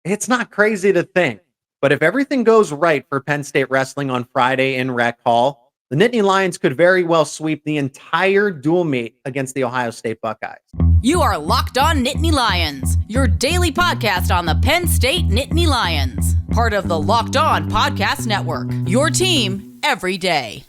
it's not crazy to think, but if everything goes right for Penn State wrestling on Friday in Rec Hall, the Nittany Lions could very well sweep the entire dual meet against the Ohio State Buckeyes. You are Locked On Nittany Lions, your daily podcast on the Penn State Nittany Lions, part of the Locked On Podcast Network, your team every day.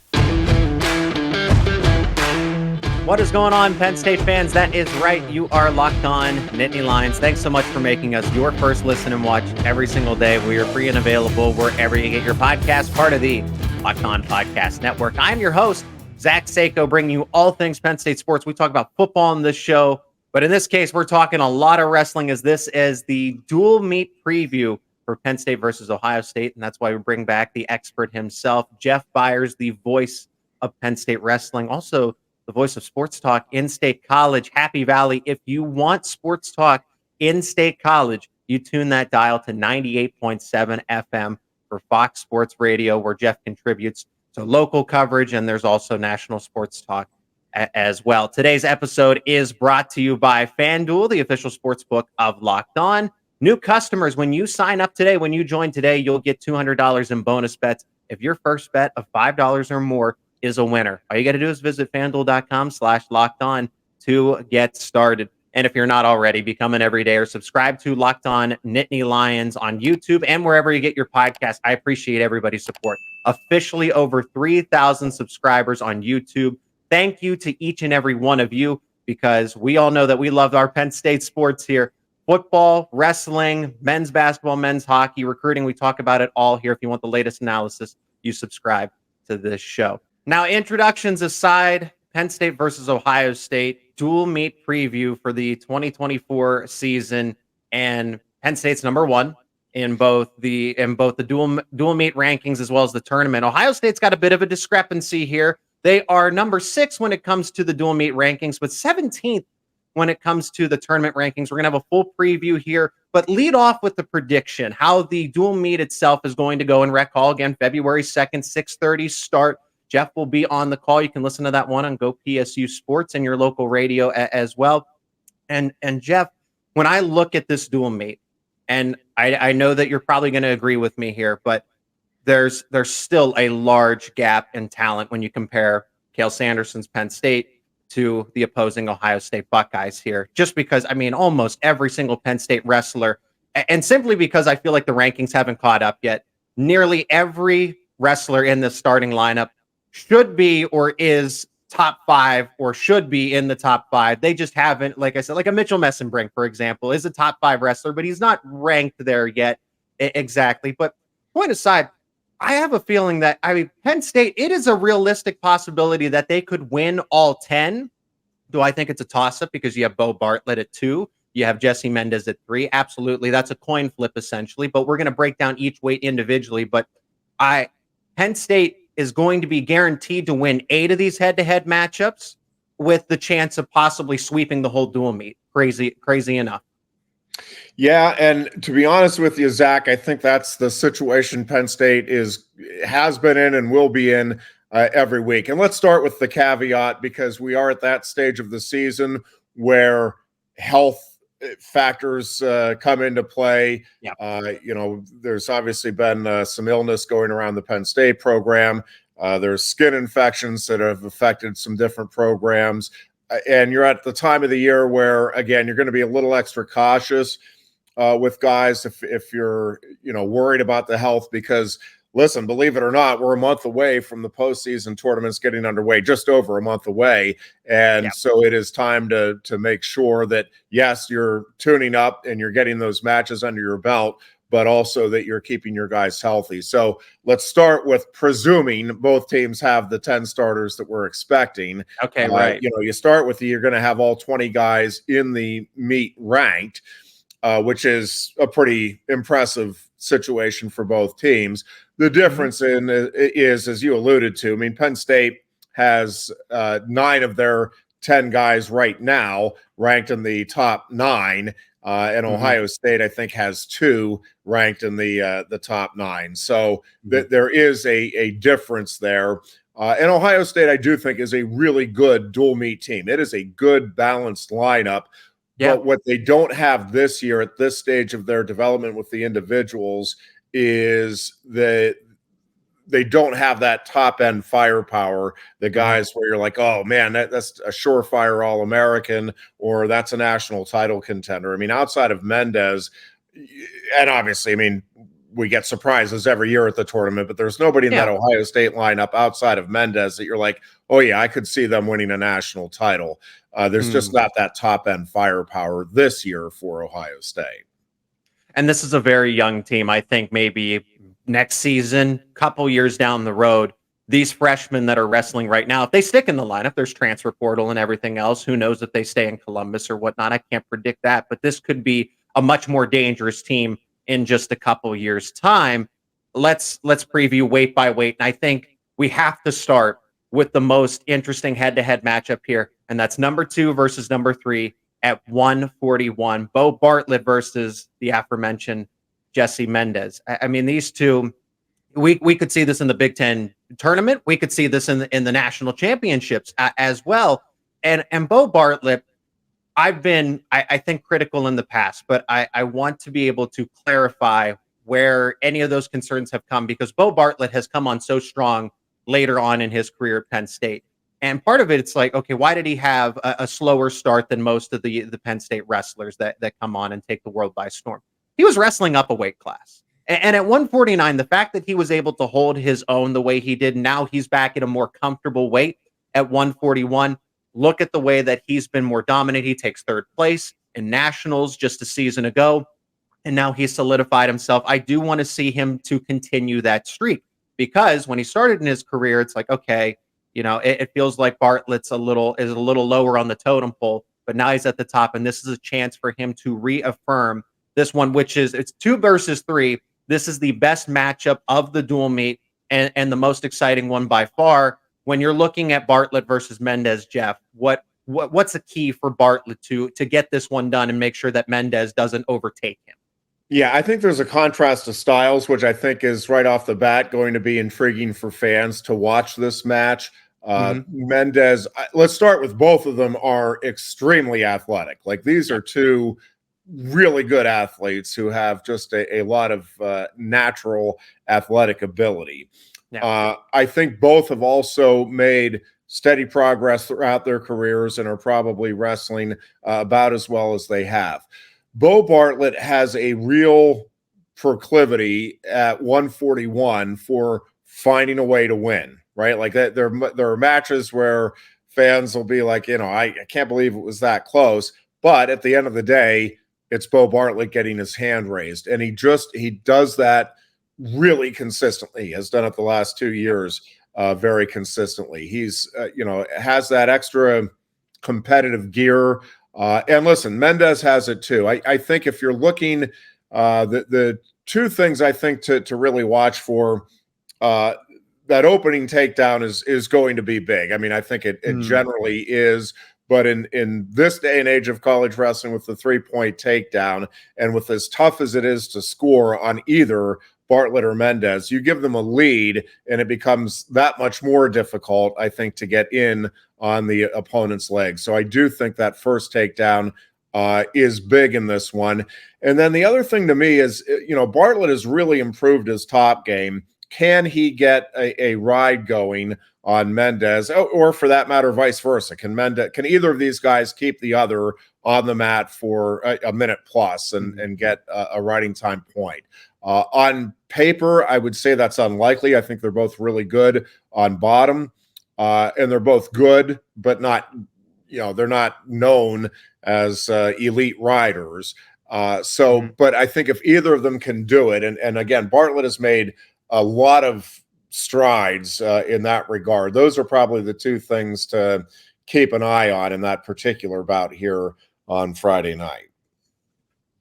What is going on, Penn State fans? That is right. You are Locked On Nittany Lions. Thanks so much for making us your first listen and watch every single day. We are free and available wherever you get your podcast, part of the Locked On Podcast Network. I'm your host, Zach Seyko, bringing you all things Penn State sports. We talk about football on this show, but in this case, we're talking a lot of wrestling, as this is the dual meet preview for Penn State versus Ohio State, and that's why we bring back the expert himself, Jeff Byers, the voice of Penn State wrestling, also the voice of sports talk in State College, Happy Valley. If you want sports talk in State College, you tune that dial to 98.7 FM for Fox Sports Radio, where Jeff contributes to local coverage, and there's also national sports talk as well. Today's episode is brought to you by FanDuel, the official sports book of Locked On. New customers, when you sign up today, when you join today, you'll get $200 in bonus bets if your first bet of $5 or more is a winner. All you got to do is visit FanDuel.com/LockedOn to get started. And if you're not already, become an everyday or subscribe to Locked On Nittany Lions on YouTube and wherever you get your podcast. I appreciate everybody's support. Officially over 3,000 subscribers on YouTube. Thank you to each and every one of you, because we all know that we love our Penn State sports here. Football, wrestling, men's basketball, men's hockey, recruiting. We talk about it all here. If you want the latest analysis, you subscribe to this show. Now, introductions aside, Penn State versus Ohio State, dual meet preview for the 2024 season, and Penn State's number one in both the dual meet rankings as well as the tournament. Ohio State's got a bit of a discrepancy here. They are number 6 when it comes to the dual meet rankings, but 17th when it comes to the tournament rankings. We're going to have a full preview here, but lead off with the prediction, how the dual meet itself is going to go in Rec Hall. Again, February 2nd, 6:30 start. Jeff will be on the call. You can listen to that one on Go PSU Sports and your local radio as well. And Jeff, when I look at this dual meet, and I know that you're probably going to agree with me here, but there's still a large gap in talent when you compare Cale Sanderson's Penn State to the opposing Ohio State Buckeyes here. Just because, I mean, almost every single Penn State wrestler, and simply because I feel like the rankings haven't caught up yet, nearly every wrestler in the starting lineup should be or is top 5 or should be in the top 5. They just haven't, like I said, like a Mitchell Mesenbrink, for example, is a top 5 wrestler, but he's not ranked there yet exactly. But point aside, I have a feeling that, Penn State, it is a realistic possibility that they could win all 10. Do I think it's a toss-up because you have Beau Bartlett at 2? You have Jesse Mendez at 3. Absolutely. That's a coin flip, essentially. But we're going to break down each weight individually. But Penn State is going to be guaranteed to win 8 of these head-to-head matchups with the chance of possibly sweeping the whole dual meet. Crazy enough. Yeah, and to be honest with you, Zach, I think that's the situation Penn State has been in and will be in every week. And let's start with the caveat, because we are at that stage of the season where health factors come into play. Yeah. There's obviously been some illness going around the Penn State program. There's skin infections that have affected some different programs. And you're at the time of the year where, again, you're going to be a little extra cautious with guys if you're, worried about the health, because listen, believe it or not, we're a month away from the postseason tournaments getting underway, just over a month away. And so it is time to make sure that, yes, you're tuning up and you're getting those matches under your belt, but also that you're keeping your guys healthy. So let's start with presuming both teams have the 10 starters that we're expecting. Okay, right. You start with you're going to have all 20 guys in the meet ranked, which is a pretty impressive situation for both teams. The difference is, as you alluded to, Penn State has 9 of their 10 guys right now ranked in the top 9, and Ohio State, I think, has 2 ranked in the top 9. So there is a difference there. And Ohio State, I do think, is a really good dual meet team. It is a good balanced lineup Yeah. But what they don't have this year at this stage of their development with the individuals is that they don't have that top end firepower. The guys where you're like, oh man, that's a surefire All-American, or that's a national title contender. I mean, outside of Mendez, and obviously, I mean, we get surprises every year at the tournament, but there's nobody in that Ohio State lineup outside of Mendez that you're like, oh yeah, I could see them winning a national title. There's just not that top end firepower this year for Ohio State. And this is a very young team. I think maybe next season, couple years down the road, these freshmen that are wrestling right now, if they stick in the lineup, there's transfer portal and everything else. Who knows if they stay in Columbus or whatnot? I can't predict that, but this could be a much more dangerous team in just a couple years' time. Let's preview weight by weight. And I think we have to start with the most interesting head-to-head matchup here, and that's number 2 versus number 3 at 141. Beau Bartlett versus the aforementioned Jesse Mendez. I mean, these two, we could see this in the Big Ten tournament. We could see this in the national championships as well. And Beau Bartlett, I've been, I think, critical in the past, but I want to be able to clarify where any of those concerns have come, because Beau Bartlett has come on so strong later on in his career at Penn State. And part of it, it's like, okay, why did he have a slower start than most of the Penn State wrestlers that come on and take the world by storm? He was wrestling up a weight class. And at 149, the fact that he was able to hold his own the way he did, now he's back at a more comfortable weight at 141. Look at the way that he's been more dominant. He takes 3rd place in nationals just a season ago, and now he's solidified himself. I do want to see him to continue that streak, because when he started in his career, it's like, okay, you know, it feels like Bartlett's a little lower on the totem pole, but now he's at the top, and this is a chance for him to reaffirm this one, which is, it's 2 versus 3. This is the best matchup of the dual meet, and the most exciting one by far. When you're looking at Bartlett versus Mendez, Jeff, what's the key for Bartlett to get this one done and make sure that Mendez doesn't overtake him? Yeah, I think there's a contrast of styles, which I think is right off the bat going to be intriguing for fans to watch this match. Mendez, let's start with, both of them are extremely athletic. Like, these are two really good athletes who have just a lot of natural athletic ability. I think both have also made steady progress throughout their careers and are probably wrestling about as well as they have. Beau Bartlett has a real proclivity at 141 for finding a way to win, right? Like, that there are matches where fans will be like, you know, I can't believe it was that close. But at the end of the day, it's Beau Bartlett getting his hand raised. And he does that really consistently. He has done it the last 2 years very consistently. He's, has that extra competitive gear. And listen, Mendez has it too. I think if you're looking, the 2 things I think to really watch for, that opening takedown is going to be big. I mean, I think it generally is. But in this day and age of college wrestling, with the 3-point takedown, and with as tough as it is to score on either Bartlett or Mendez, you give them a lead, and it becomes that much more difficult, I think, to get in on the opponent's legs. So I do think that first takedown is big in this one. And then the other thing to me is, Bartlett has really improved his top game. Can he get a ride going on Mendez, or for that matter, vice versa? Can either of these guys keep the other on the mat for a minute plus and get a riding time point? On paper, I would say that's unlikely. I think they're both really good on bottom, and they're both good, but not, they're not known as elite riders. But I think if either of them can do it, and again, Bartlett has made a lot of strides in that regard. Those are probably the 2 things to keep an eye on in that particular bout here on Friday night.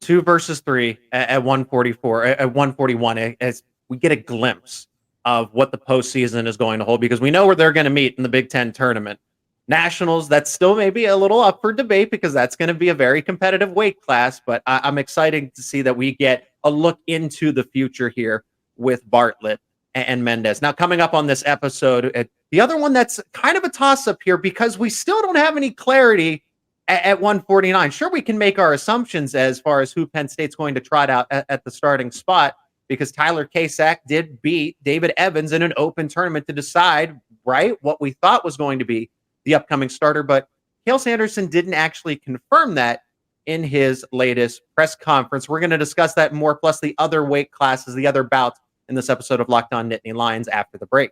2 versus 3 at 144, at 141, as we get a glimpse of what the postseason is going to hold, because we know where they're going to meet in the Big Ten tournament. Nationals, that's still maybe a little up for debate, because that's going to be a very competitive weight class, but I'm excited to see that we get a look into the future here with Bartlett and Mendez. Now, coming up on this episode, the other one that's kind of a toss-up here, because we still don't have any clarity at 149. Sure, we can make our assumptions as far as who Penn State's going to trot out at the starting spot, because Tyler Kasak did beat David Evans in an open tournament to decide, right, what we thought was going to be the upcoming starter. But Cale Sanderson didn't actually confirm that in his latest press conference. We're going to discuss that more, plus the other weight classes, the other bouts in this episode of Locked On Nittany Lions after the break.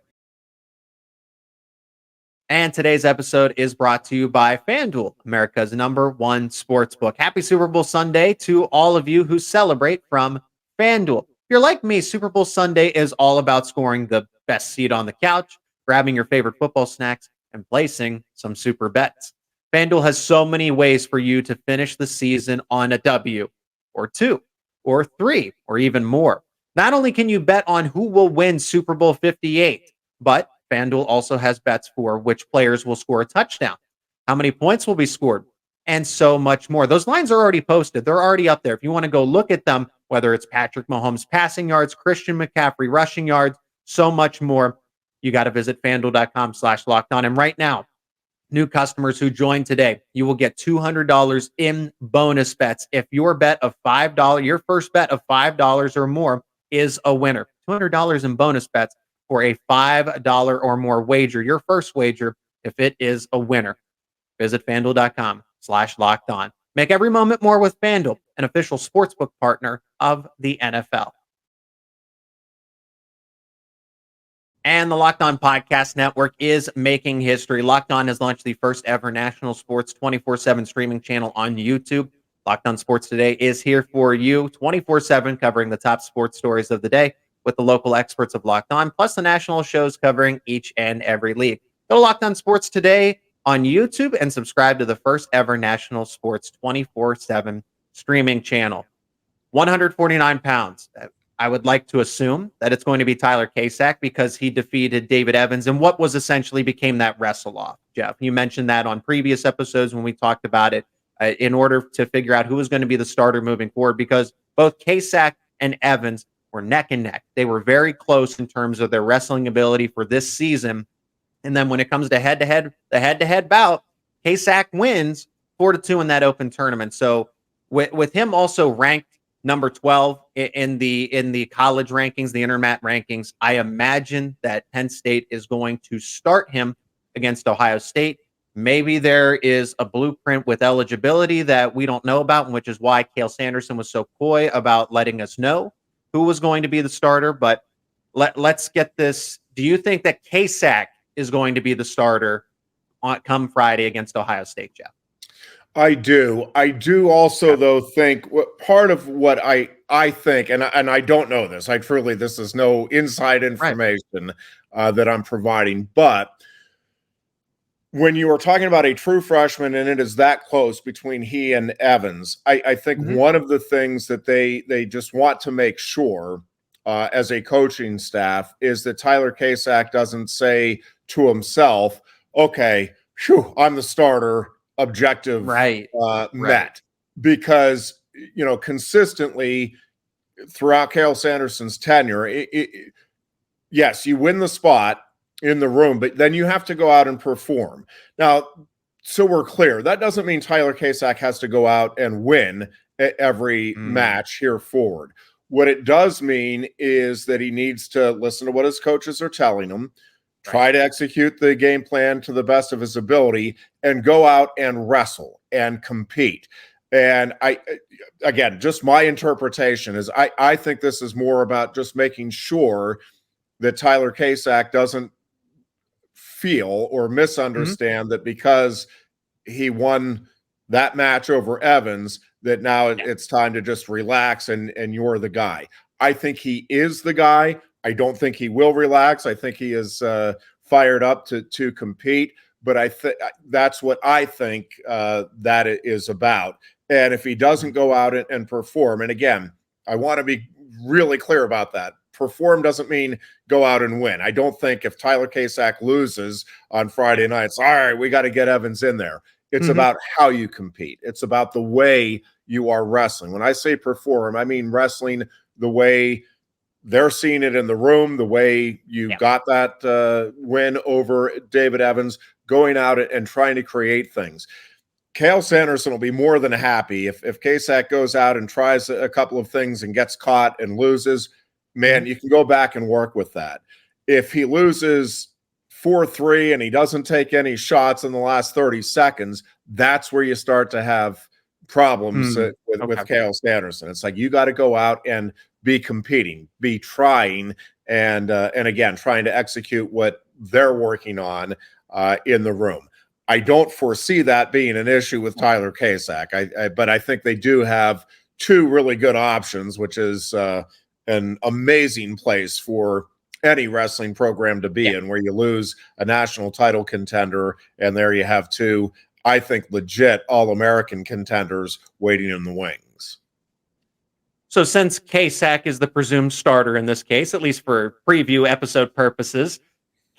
And today's episode is brought to you by FanDuel, America's #1 sportsbook. Happy Super Bowl Sunday to all of you who celebrate from FanDuel. If you're like me, Super Bowl Sunday is all about scoring the best seat on the couch, grabbing your favorite football snacks, and placing some super bets. FanDuel has so many ways for you to finish the season on a W, or 2, or 3, or even more. Not only can you bet on who will win Super Bowl 58, but FanDuel also has bets for which players will score a touchdown, how many points will be scored, and so much more. Those lines are already posted. They're already up there. If you want to go look at them, whether it's Patrick Mahomes passing yards, Christian McCaffrey rushing yards, so much more, you got to visit FanDuel.com/lockedon. And right now, new customers who join today, you will get $200 in bonus bets if your bet of $5, your first bet of $5 or more is a winner. $200 in bonus bets for a $5 or more wager, your first wager, if it is a winner. Visit FanDuel.com/lockedon. Make every moment more with FanDuel, an official sportsbook partner of the NFL. And the Locked On Podcast Network is making history. Locked On has launched the first ever national sports 24/7 streaming channel on YouTube. Locked On Sports Today is here for you 24/7, covering the top sports stories of the day with the local experts of Locked On, plus the national shows covering each and every league. Go to Locked On Sports Today on YouTube and subscribe to the first ever national sports 24/7 streaming channel. 149 pounds. I would like to assume that it's going to be Tyler Kasak because he defeated David Evans in what was essentially became that wrestle-off, Jeff. You mentioned that on previous episodes when we talked about it, in order to figure out who was going to be the starter moving forward, because both Kasak and Evans were neck and neck. They were very close in terms of their wrestling ability for this season. And then when it comes to the head-to-head bout, Kasak wins 4-2 in that open tournament. So with him also ranked number 12 in the college rankings, the Intermat rankings, I imagine that Penn State is going to start him against Ohio State. Maybe there is a blueprint with eligibility that we don't know about, which is why Cale Sanderson was so coy about letting us know who was going to be the starter. But let's get this. Do you think that Kasak is going to be the starter come Friday against Ohio State, Jeff? I do. I do also, though, think part of what I think, and I don't know this. This is no inside information that I'm providing. But when you are talking about a true freshman and it is that close between he and Evans, I think one of the things that they just want to make sure as a coaching staff is that Tyler Kasak doesn't say to himself, okay, I'm the starter, objective met. Because, consistently throughout Cale Sanderson's tenure, yes, you win the spot in the room, but then you have to go out and perform. Now, so we're clear, that doesn't mean Tyler Kasak has to go out and win every match here forward. What it does mean is that he needs to listen to what his coaches are telling him, try to execute the game plan to the best of his ability, and go out and wrestle and compete. And again, just my interpretation is I think this is more about just making sure that Tyler Kasak doesn't feel or misunderstand that because he won that match over Evans, that now it's time to just relax and you're the guy. I think he is the guy. I don't think he will relax. I think he is fired up to compete, but that's what I think that it is about. And if he doesn't go out and perform, and again, I want to be really clear about that. Perform doesn't mean go out and win. I don't think if Tyler Kasak loses on Friday nights, all right, we got to get Evans in there. It's about how you compete. It's about the way you are wrestling. When I say perform, I mean wrestling the way they're seeing it in the room, the way you got that win over David Evans, going out and trying to create things. Cale Sanderson will be more than happy if K-Sack goes out and tries a couple of things and gets caught and loses. Man, you can go back and work with that. If he loses 4-3 and he doesn't take any shots in the last 30 seconds, that's where you start to have problems with Cale Sanderson. It's like you got to go out and be competing, be trying, and again, trying to execute what they're working on in the room. I don't foresee that being an issue with Tyler K-Sack, but I think they do have two really good options, which is an amazing place for any wrestling program to be in, where you lose a national title contender, and there you have two, I think, legit All-American contenders waiting in the wings. So since K-Sack is the presumed starter in this case, at least for preview episode purposes,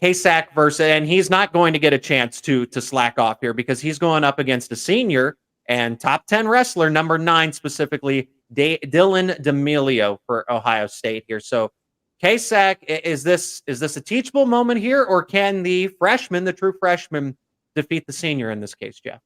K-Sack versus, and he's not going to get a chance to slack off here because he's going up against a senior and top 10 wrestler, number 9 specifically, Dylan D'Amelio for Ohio State here. So K-Sack, is this a teachable moment here, or can the freshman, the true freshman, defeat the senior in this case, Jeff?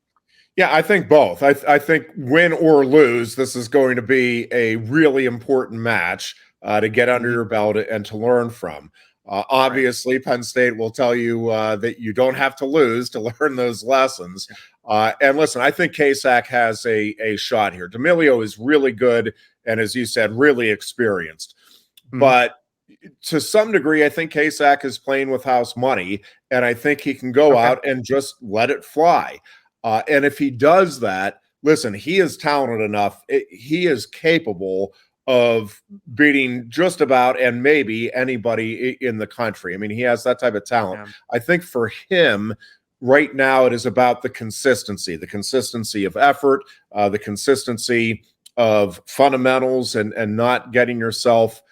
Yeah, I think both. I think win or lose, this is going to be a really important match to get under your belt and to learn from. Obviously, Penn State will tell you that you don't have to lose to learn those lessons. And listen, I think K-Sack has a shot here. D'Amelio is really good and, as you said, really experienced. But to some degree, I think K-Sack is playing with house money, and I think he can go out and just let it fly. And if he does that, listen, he is talented enough. He is capable of beating just about and maybe anybody in the country. I mean, he has that type of talent. Yeah. I think for him right now, it is about the consistency of effort, the consistency of fundamentals, and not getting yourself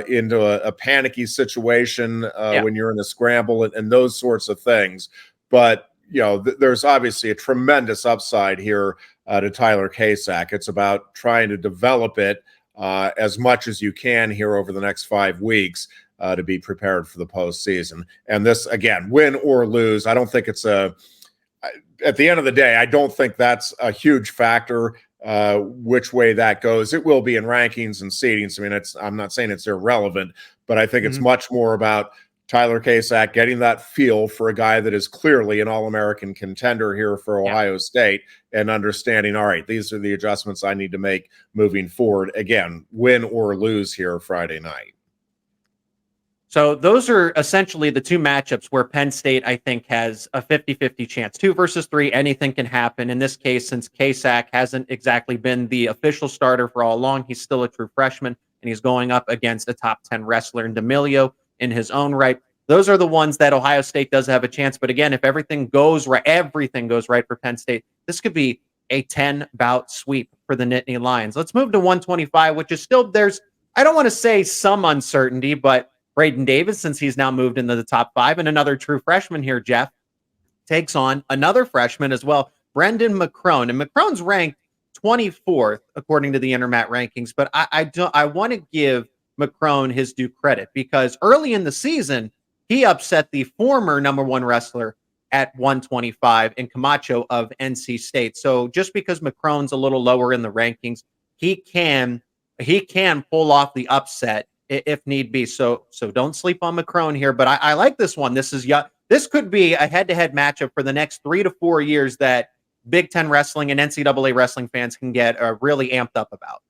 into a panicky situation when you're in a scramble and those sorts of things. But, you know, there's obviously a tremendous upside here to Tyler K-Sack. It's about trying to develop it as much as you can here over the next 5 weeks to be prepared for the postseason. And this, again, win or lose, I don't think it's at the end of the day, I don't think that's a huge factor which way that goes. It will be in rankings and seedings. I mean, I'm not saying it's irrelevant, but I think it's much more about Tyler K-Sack getting that feel for a guy that is clearly an All-American contender here for Ohio State, and understanding, all right, these are the adjustments I need to make moving forward. Again, win or lose here Friday night. So those are essentially the two matchups where Penn State, I think, has a 50-50 chance. 2 versus 3, anything can happen. In this case, since K-Sack hasn't exactly been the official starter for all along, he's still a true freshman, and he's going up against a top 10 wrestler in D'Amelio in his own right. Those are the ones that Ohio State does have a chance. But again, if everything goes right for Penn State, this could be a 10-bout sweep for the Nittany Lions. Let's move to 125, which is still, I don't want to say some uncertainty, but Braden Davis, since he's now moved into the top 5, and another true freshman here, Jeff, takes on another freshman as well, Brendan McCrone. And McCrone's ranked 24th, according to the Intermat rankings. But I want to give McCrone his due credit, because early in the season, he upset the former number 1 wrestler at 125 in Camacho of NC State. So just because McCrone's a little lower in the rankings, he can pull off the upset if need be. So don't sleep on McCrone here. But I like this one. This could be a head-to-head matchup for the next 3 to 4 years that Big Ten wrestling and NCAA wrestling fans can get really amped up about.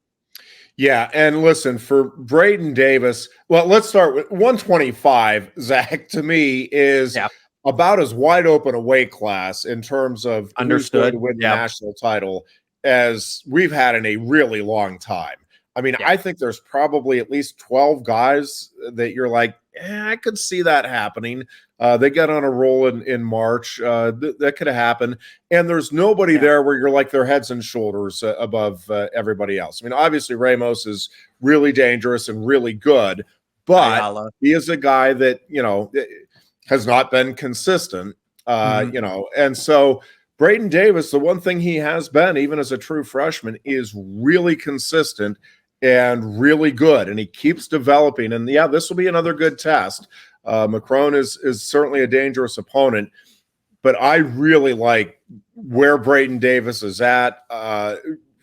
Yeah, and listen, for Braden Davis, well, let's start with 125, Zach, to me, is about as wide open a weight class in terms of who's going to win the national title as we've had in a really long time. I mean, I think there's probably at least 12 guys that you're like, I could see that happening. They get on a roll in March. That could have happened. And there's nobody there where you're like their heads and shoulders above everybody else. I mean, obviously Ramos is really dangerous and really good, but he is a guy that, you know, has not been consistent, you know, and so Braden Davis, the one thing he has been, even as a true freshman, is really consistent and really good, and he keeps developing. And this will be another good test. McCrone is certainly a dangerous opponent, but I really like where Braden Davis is at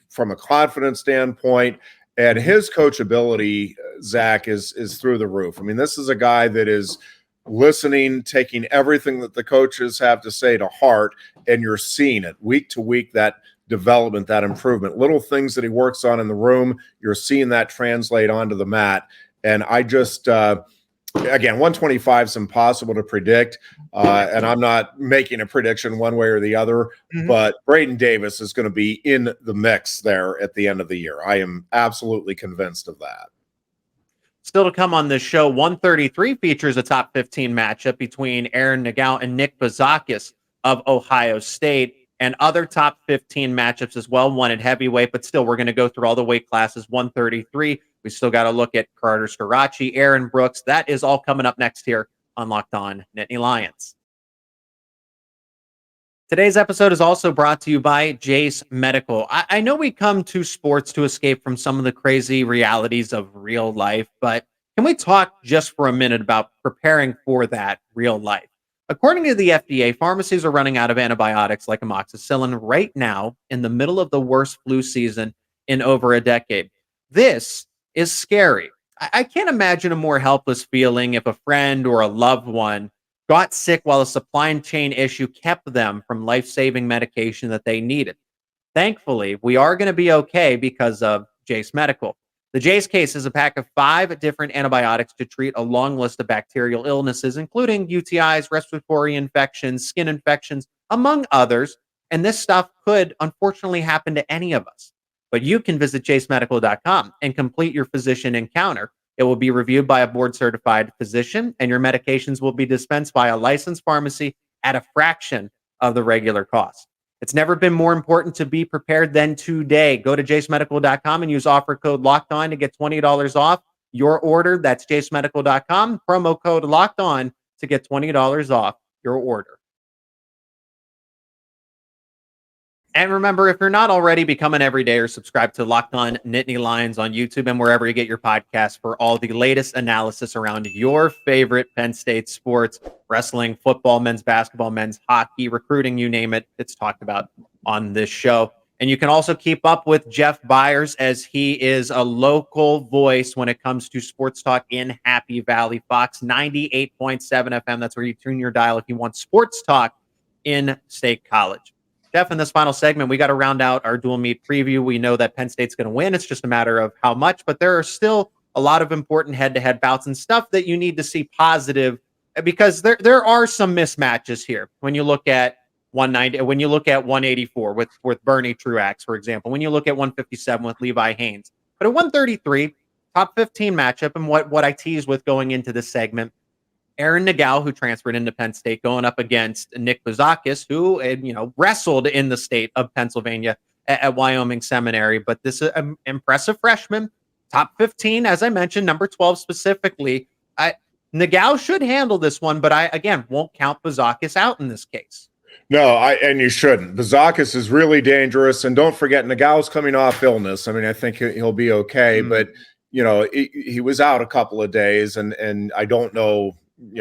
from a confidence standpoint, and his coachability, Zach, is through the roof. I mean, this is a guy that is listening, taking everything that the coaches have to say to heart, and you're seeing it week to week, that development, that improvement, little things that he works on in the room, you're seeing that translate onto the mat. And I just, again, 125 is impossible to predict, and I'm not making a prediction one way or the other, but Braden Davis is going to be in the mix there at the end of the year. I am absolutely convinced of that. Still to come on this show, 133 features a top 15 matchup between Aaron Nagao and Nick Bazakis of Ohio State, and other top 15 matchups as well, one at heavyweight, but still we're going to go through all the weight classes. 133, we still got to look at Carter Starocci, Aaron Brooks. That is all coming up next here on Locked On Nittany Lions. Today's episode is also brought to you by Jace Medical. I know we come to sports to escape from some of the crazy realities of real life, but can we talk just for a minute about preparing for that real life? According to the FDA, pharmacies are running out of antibiotics like amoxicillin right now in the middle of the worst flu season in over a decade. This is scary. I can't imagine a more helpless feeling if a friend or a loved one got sick while a supply chain issue kept them from life-saving medication that they needed. Thankfully, we are going to be okay because of Jace Medical. The Jace case is a pack of 5 different antibiotics to treat a long list of bacterial illnesses, including UTIs, respiratory infections, skin infections, among others. And this stuff could unfortunately happen to any of us. But you can visit jacemedical.com and complete your physician encounter. It will be reviewed by a board-certified physician, and your medications will be dispensed by a licensed pharmacy at a fraction of the regular cost. It's never been more important to be prepared than today. Go to jacemedical.com and use offer code LOCKEDON to get $20 off your order. That's jacemedical.com, promo code LOCKEDON to get $20 off your order. And remember, if you're not already, become an everydayer. Subscribe to Locked On Nittany Lions on YouTube and wherever you get your podcasts for all the latest analysis around your favorite Penn State sports, wrestling, football, men's basketball, men's hockey, recruiting, you name it. It's talked about on this show. And you can also keep up with Jeff Byers, as he is a local voice when it comes to sports talk in Happy Valley. Fox 98.7 FM. That's where you tune your dial if you want sports talk in State College. Jeff, in this final segment, we got to round out our dual meet preview. We know that Penn State's going to win. It's just a matter of how much, but there are still a lot of important head-to-head bouts and stuff that you need to see positive, because there are some mismatches here. When you look at 190, when you look at 184 with Bernie Truax, for example, when you look at 157 with Levi Haynes, but at 133, top 15 matchup, and what I teased with going into this segment, Aaron Nagao, who transferred into Penn State, going up against Nick Bazakis, who wrestled in the state of Pennsylvania at Wyoming Seminary. But this is an impressive freshman, top 15, as I mentioned, number 12 specifically. Nagao should handle this one, but I, again, won't count Bazakis out in this case. No, and you shouldn't. Bazakis is really dangerous, and don't forget, Nagao's coming off illness. I mean, I think he'll be okay, but he was out a couple of days, and I don't know,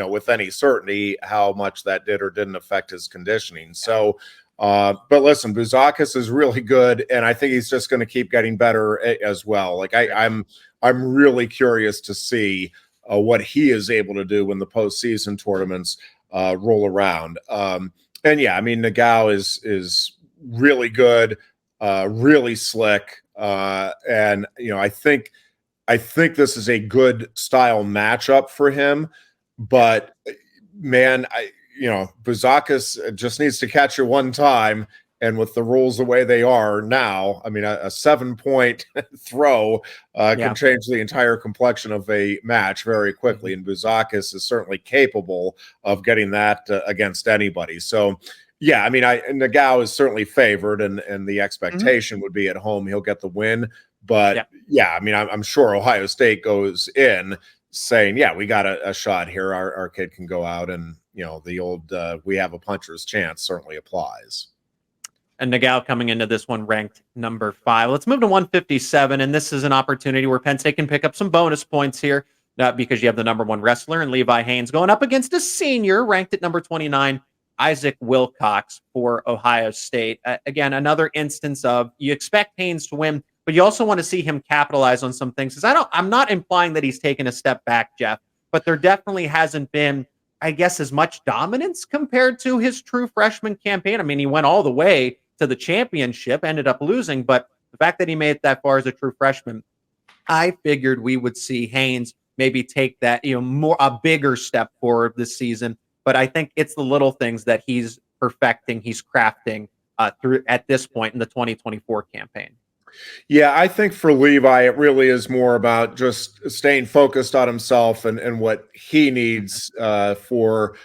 with any certainty how much that did or didn't affect his conditioning. So, but listen, Bazakis is really good, and I think he's just going to keep getting better as well. Like I'm really curious to see what he is able to do when the postseason tournaments roll around. And yeah, I mean, Nagao is really good, really slick, and I think this is a good style matchup for him. But man, Bazakis just needs to catch it one time, and with the rules the way they are now, I mean, a 7-point throw can change the entire complexion of a match very quickly, and Bazakis is certainly capable of getting that against anybody. So, yeah, I mean, Nagao is certainly favored, and the expectation would be at home he'll get the win. But I mean, I'm sure Ohio State goes in saying, yeah, we got a shot here. Our kid can go out, and the old we have a puncher's chance certainly applies. And Nagao coming into this one ranked number 5. Let's move to 157, and this is an opportunity where Penn State can pick up some bonus points here, because you have the number 1 wrestler and Levi Haynes going up against a senior ranked at number 29 Isaac Wilcox for Ohio State. Again, another instance of you expect Haynes to win, but you also want to see him capitalize on some things. Because I'm not implying that he's taken a step back, Jeff, but there definitely hasn't been, I guess, as much dominance compared to his true freshman campaign. I mean, he went all the way to the championship, ended up losing, but the fact that he made it that far as a true freshman, I figured we would see Haynes maybe take that, a bigger step forward this season. But I think it's the little things that he's perfecting, he's crafting through at this point in the 2024 campaign. Yeah, I think for Levi, it really is more about just staying focused on himself and what he needs for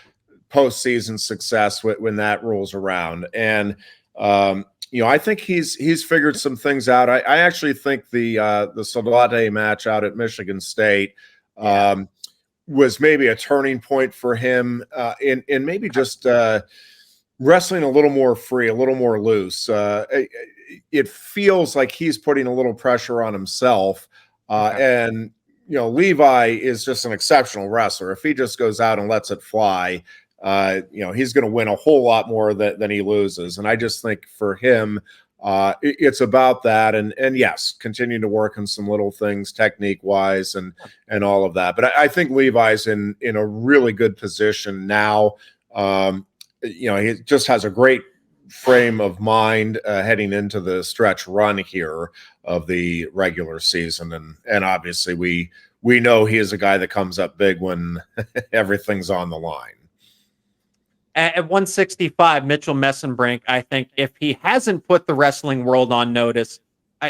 postseason success when that rolls around. And I think he's figured some things out. I actually think the Salate match out at Michigan State was maybe a turning point for him in maybe just wrestling a little more free, a little more loose. It feels like he's putting a little pressure on himself. And, Levi is just an exceptional wrestler. If he just goes out and lets it fly, he's going to win a whole lot more than he loses. And I just think for him, it's about that. And yes, continue to work on some little things technique wise and all of that. But I think Levi's in a really good position now. He just has a great frame of mind heading into the stretch run here of the regular season. And obviously we know he is a guy that comes up big when everything's on the line. At 165, Mitchell Mesenbrink, I think if he hasn't put the wrestling world on notice,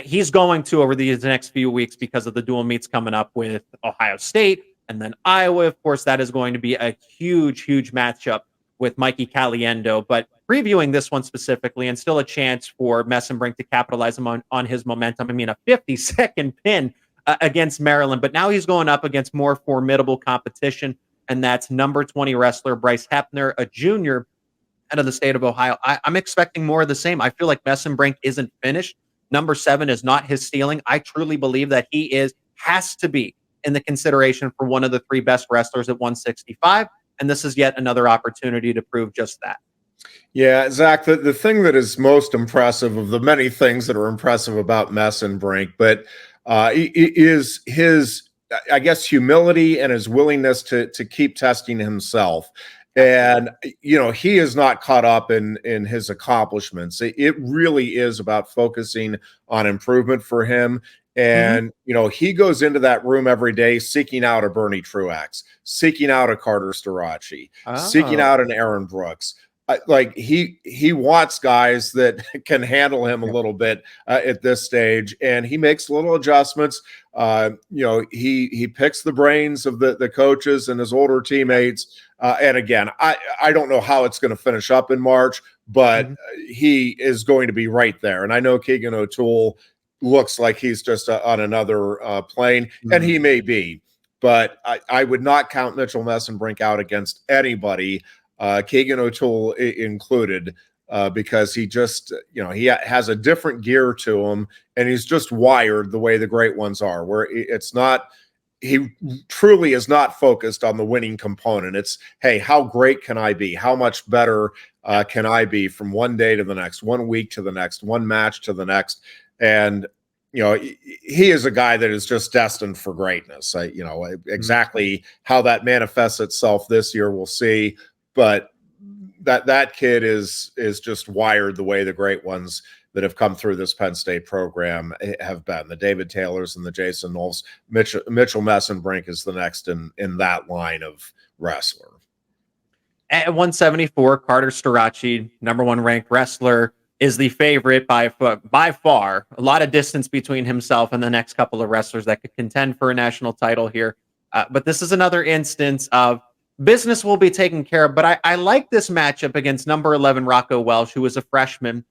he's going to over these next few weeks because of the dual meets coming up with Ohio State and then Iowa. Of course, that is going to be a huge, huge matchup with Mikey Caliendo. But previewing this one specifically, and still a chance for Mesenbrink to capitalize on his momentum. I mean, a 50-second pin against Maryland, but now he's going up against more formidable competition. And that's number 20 wrestler Bryce Hepner, a junior out of the state of Ohio. I'm expecting more of the same. I feel like Mesenbrink isn't finished. Number 7 is not his ceiling. I truly believe that he has to be in the consideration for one of the 3 best wrestlers at 165. And this is yet another opportunity to prove just that. Yeah, Zach, the thing that is most impressive of the many things that are impressive about Mesenbrink, but is his, I guess, humility and his willingness to keep testing himself. And, he is not caught up in his accomplishments. It really is about focusing on improvement for him. And, he goes into that room every day seeking out a Bernie Truax, seeking out a Carter Starocci, seeking out an Aaron Brooks. He wants guys that can handle him a little bit at this stage, and he makes little adjustments. He picks the brains of the coaches and his older teammates. And again, I don't know how it's going to finish up in March, but he is going to be right there. And I know Keegan O'Toole looks like he's just on another plane, and he may be, but I would not count Mitchell Mesenbrink out against anybody. Keegan O'Toole included, because he just, he has a different gear to him, and he's just wired the way the great ones are, where he truly is not focused on the winning component. It's, hey, how great can I be? How much better can I be from one day to the next, 1 week to the next, one match to the next? And, he is a guy that is just destined for greatness. Exactly how that manifests itself this year, we'll see. But that kid is just wired the way the great ones that have come through this Penn State program have been. The David Taylors and the Jason Knowles. Mitchell Mesenbrink is the next in that line of wrestler. At 174, Carter Starocci, number 1 ranked wrestler, is the favorite by far. A lot of distance between himself and the next couple of wrestlers that could contend for a national title here. But this is another instance of business will be taken care of. But I like this matchup against number 11 Rocco Welsh, who is a freshman,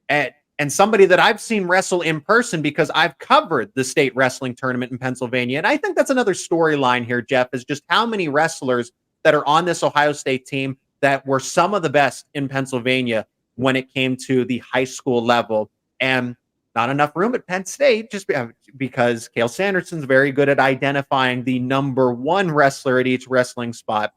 and somebody that I've seen wrestle in person because I've covered the state wrestling tournament in Pennsylvania. And I think that's another storyline here, Jeff, is just how many wrestlers that are on this Ohio State team that were some of the best in Pennsylvania when it came to the high school level. And not enough room at Penn State, just because Cale Sanderson's very good at identifying the number 1 wrestler at each wrestling spot.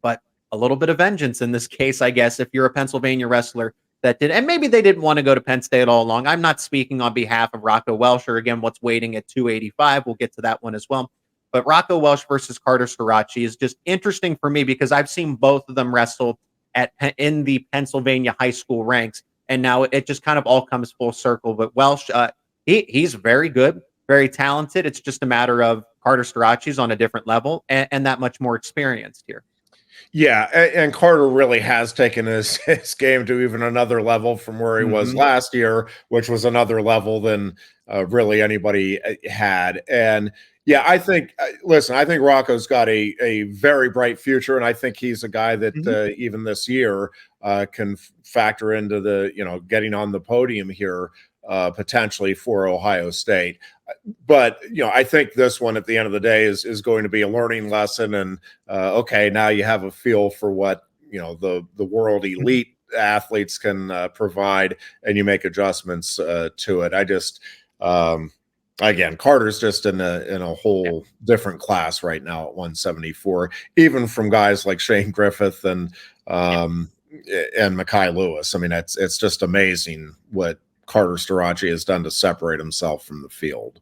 But a little bit of vengeance in this case, I guess, if you're a Pennsylvania wrestler that did, and maybe they didn't want to go to Penn State all along. I'm not speaking on behalf of Rocco Welsh or again, what's waiting at 285. We'll get to that one as well. But Rocco Welsh versus Carter Starocci is just interesting for me because I've seen both of them wrestle in the Pennsylvania high school ranks. And now it just kind of all comes full circle. But Welsh, he's very good, very talented. It's just a matter of Carter Starocci's on a different level and that much more experienced here. Yeah, and Carter really has taken his game to even another level from where he was last year, which was another level than really anybody had. And yeah, I think, listen, I think Rocco's got a very bright future, and I think he's a guy that even this year can factor into the, getting on the podium here potentially for Ohio State. But, I think this one at the end of the day is going to be a learning lesson. And, okay, now you have a feel for what, the world elite athletes can provide, and you make adjustments to it. I just, again, Carter's just in a whole different class right now at 174, even from guys like Shane Griffith and Mekhi Lewis. I mean, it's just amazing what Carter Starocci has done to separate himself from the field.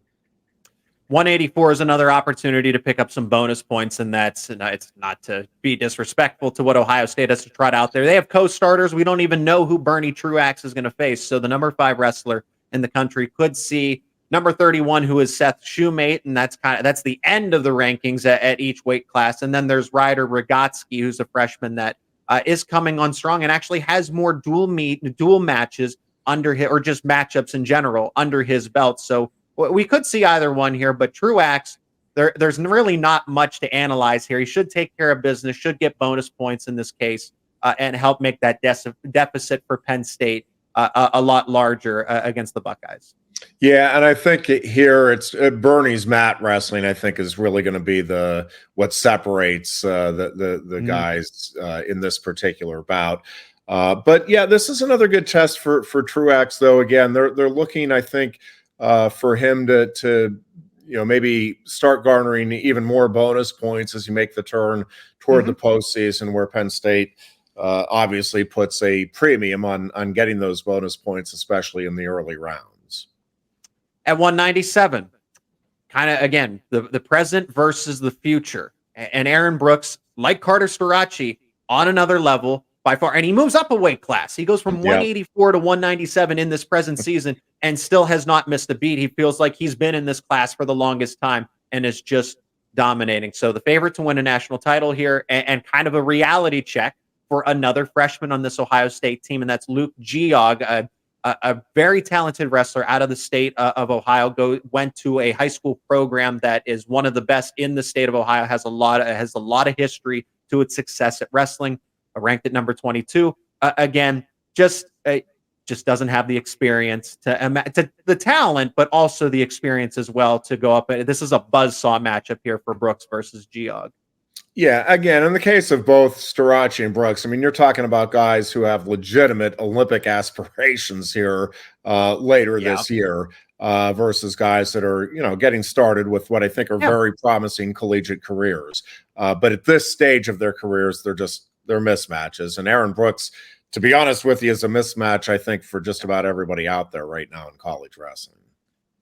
184 is another opportunity to pick up some bonus points, and it's not to be disrespectful to what Ohio State has to trot out there. They have co-starters. We don't even know who Bernie Truax is going to face. So the number 5 wrestler in the country could see number 31, who is Seth Shoemate, and that's the end of the rankings at each weight class. And then there's Ryder Rogotsky, who's a freshman that is coming on strong and actually has more dual matches under his, or just matchups in general under his belt. So we could see either one here, but Truax, there's really not much to analyze here. He should take care of business, should get bonus points in this case, and help make that deficit for Penn State a lot larger against the Buckeyes. Yeah, and I think here it's Bernie's mat wrestling. I think is really going to be what separates the guys in this particular bout. But yeah, this is another good test for Truax, though. Again, they're looking, I think, for him to maybe start garnering even more bonus points as you make the turn toward the postseason, where Penn State obviously puts a premium on getting those bonus points, especially in the early rounds. At 197, kind of, again, the present versus the future. And Aaron Brooks, like Carter Starocci, on another level by far. And he moves up a weight class. He goes from 184 to 197 in this present season and still has not missed a beat. He feels like he's been in this class for the longest time and is just dominating. So the favorite to win a national title here, and kind of a reality check for another freshman on this Ohio State team, and that's Luke Geog, a very talented wrestler out of the state of Ohio. Went to a high school program that is one of the best in the state of Ohio. Has a lot of history to its success at wrestling. Ranked at number 22. Again, just doesn't have the experience to the talent, but also the experience as well to go up. This is a buzzsaw matchup here for Brooks versus Geog. Yeah, again, in the case of both Starocci and Brooks, I mean, you're talking about guys who have legitimate Olympic aspirations here later this year versus guys that are, getting started with what I think are very promising collegiate careers. But at this stage of their careers, they're mismatches. And Aaron Brooks, to be honest with you, is a mismatch, I think, for just about everybody out there right now in college wrestling.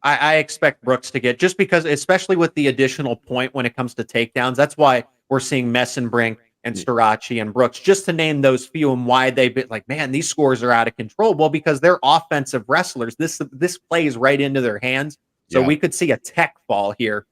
I expect Brooks to get, just because, especially with the additional point when it comes to takedowns, that's why we're seeing Mesenbrink and Starocci and Brooks, just to name those few, and why they've been like, man, these scores are out of control. Well, because they're offensive wrestlers. This plays right into their hands. So we could see a tech fall here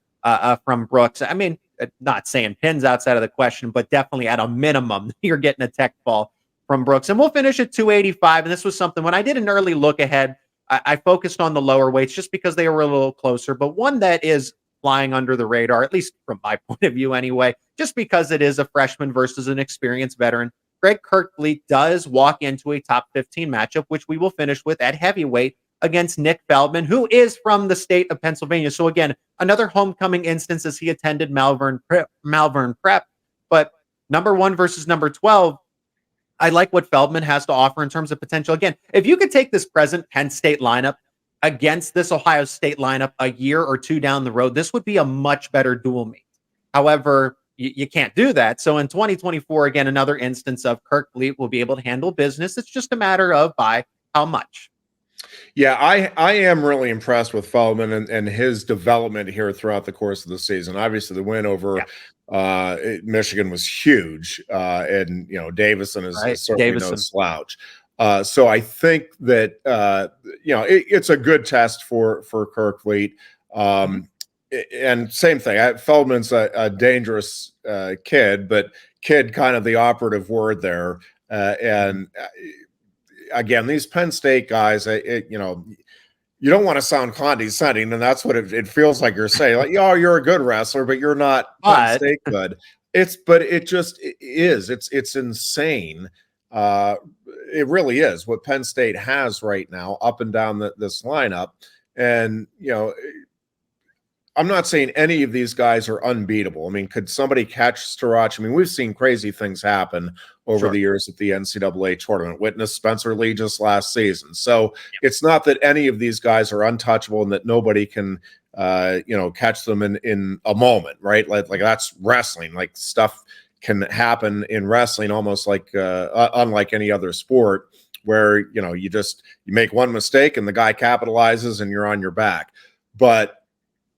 from Brooks. I mean, not saying pins outside of the question, but definitely at a minimum, you're getting a tech fall from Brooks. And we'll finish at 285. And this was something, when I did an early look ahead, I focused on the lower weights just because they were a little closer, but one that is flying under the radar, at least from my point of view anyway, just because it is a freshman versus an experienced veteran. Greg Kirkley does walk into a top 15 matchup, which we will finish with at heavyweight against Nick Feldman, who is from the state of Pennsylvania. So again, another homecoming instance as he attended Malvern Prep. But number 1 versus number 12, I like what Feldman has to offer in terms of potential. Again, if you could take this present Penn State lineup against this Ohio State lineup a year or two down the road, this would be a much better dual meet. However, you can't do that. So in 2024, again, another instance of Kirk Fleet will be able to handle business. It's just a matter of by how much. Yeah, I am really impressed with Feldman and his development here throughout the course of the season. Obviously, the win over Michigan was huge, and Davison is certainly no slouch. So I think that it's a good test for Kirk Fleet. And same thing, Feldman's a dangerous kid, but kid kind of the operative word there. And again, these Penn State guys, you don't want to sound condescending, and that's what it feels like you're saying. Like, you're a good wrestler, but you're not Penn State good. It's insane. It really is what Penn State has right now, up and down this lineup. And I'm not saying any of these guys are unbeatable. I mean, could somebody catch Starocci? I mean, we've seen crazy things happen over the years at the NCAA tournament. Witness Spencer Lee just last season. So it's not that any of these guys are untouchable and that nobody can, catch them in a moment, right? Like that's wrestling. Like stuff can happen in wrestling almost like unlike any other sport where, you make one mistake and the guy capitalizes and you're on your back. But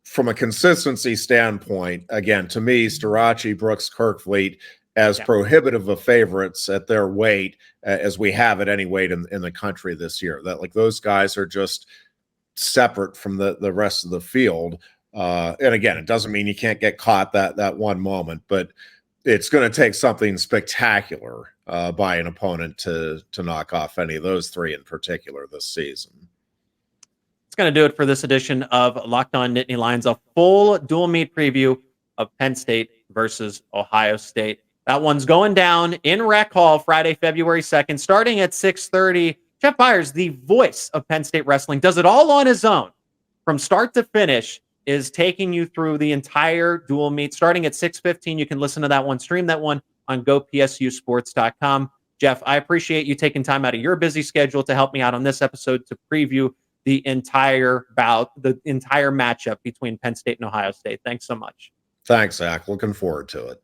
from a consistency standpoint, again, to me, Starocci, Brooks, Kirk Fleet as prohibitive of favorites at their weight as we have at any weight in the country this year. That those guys are just separate from the rest of the field. And again, it doesn't mean you can't get caught that one moment, but it's going to take something spectacular by an opponent to knock off any of those three in particular this season. Going to do it for this edition of Locked On Nittany Lions, a full dual meet preview of Penn State versus Ohio State. That one's going down in Rec Hall Friday, February 2nd, starting at 6:30. Jeff Byers, the voice of Penn State wrestling, does it all on his own from start to finish, is taking you through the entire dual meet starting at 6:15. You can listen to that one, stream that one on gopsusports.com. Jeff, I appreciate you taking time out of your busy schedule to help me out on this episode to preview the entire bout, the entire matchup between Penn State and Ohio State. Thanks so much. Thanks, Zach. Looking forward to it.